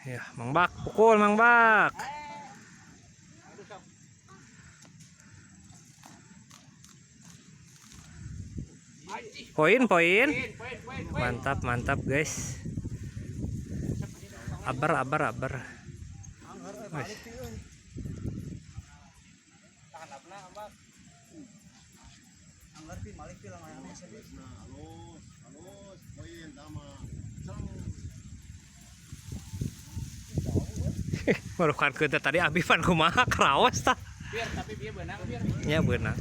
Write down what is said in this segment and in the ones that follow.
Ya, Mang Bak, pukul Mang Bak. Poin. Mantap guys. Abar. Wes. Baru kan kita tadi abifan kumaha kerawas tah. Biar tapi dia benang biar. Ya beunang.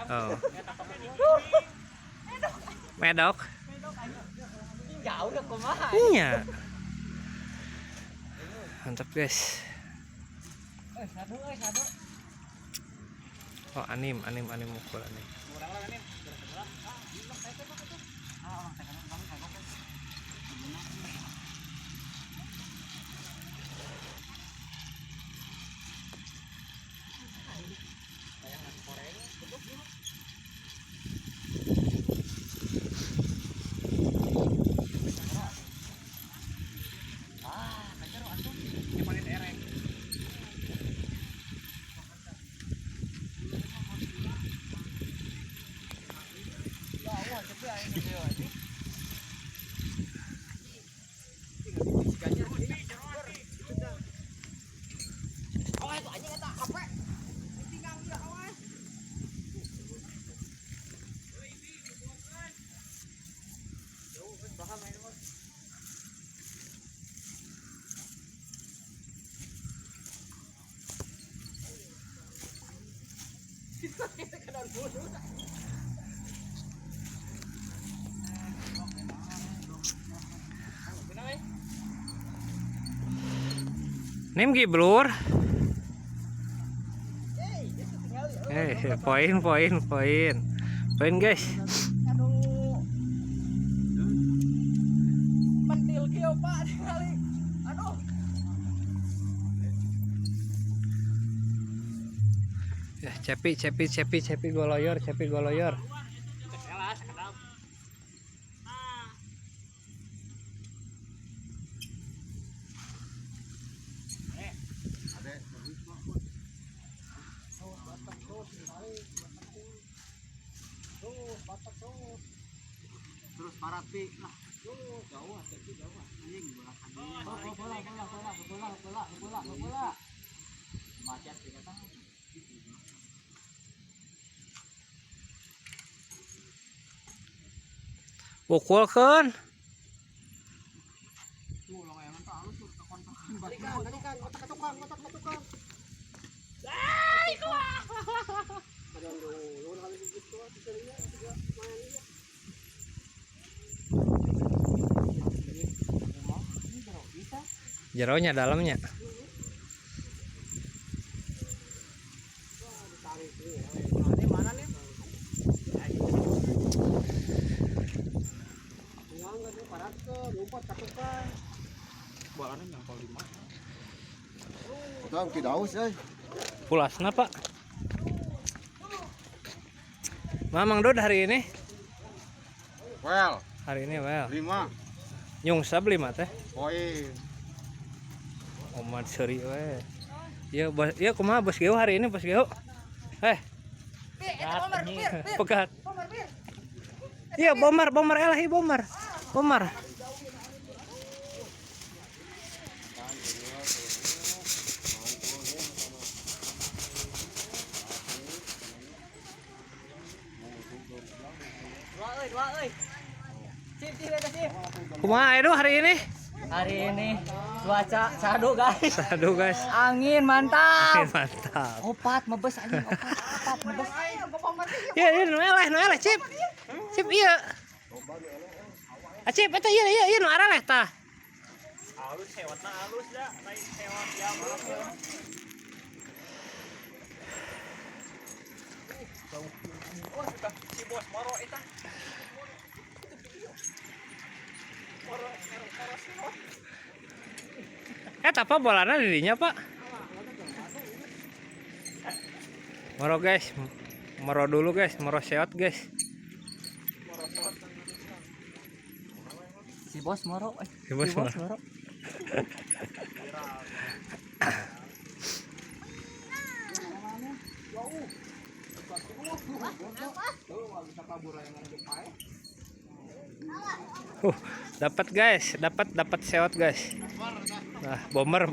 Oh. Medok. Jauh udah kumaha. Iya. Mantap guys. Sadu. Oh anim mukul anim. Kurang lah anim. Nim giblur. Poin guys. Mentil kieu Pak sekali. Aduh. Ya cepi goloyor. Terus parapi lah. Jauh anjing bola. Macet kita tahu. Pukulkeun. Talikan, otak-otak. Jeronya dalamnya. Mana nih? Bolanya nyangkol 5. Tang tidak haus Pulasna Pak. Mamang Dod hari ini. Well, Hari ini well. 5 Nyungsab 5 teh. poin. Omad seuri we. Ya kumaha Bos Geu hari ini Bos Geu? Pegat. Iya bomar elahi bomar. Dua euy. Sip. Kumaha Edo hari ini? Hari ini cuaca sadu guys. Angin mantap. Mantap. Opat mebes anjing, opat mebes. Iya nu eleh Cip. Cip iya. Cip eta iya nu areleh tah. Halus sewatna halus da, lain sewat ya maaf ya. Oh sudah si bos moro eta. Apa bolana dirinya Pak? Moro guys, moro dulu guys, moro seot guys. Si bos moro. Si bos moro. Dapat guys, dapat sewot guys. Nah, bomber.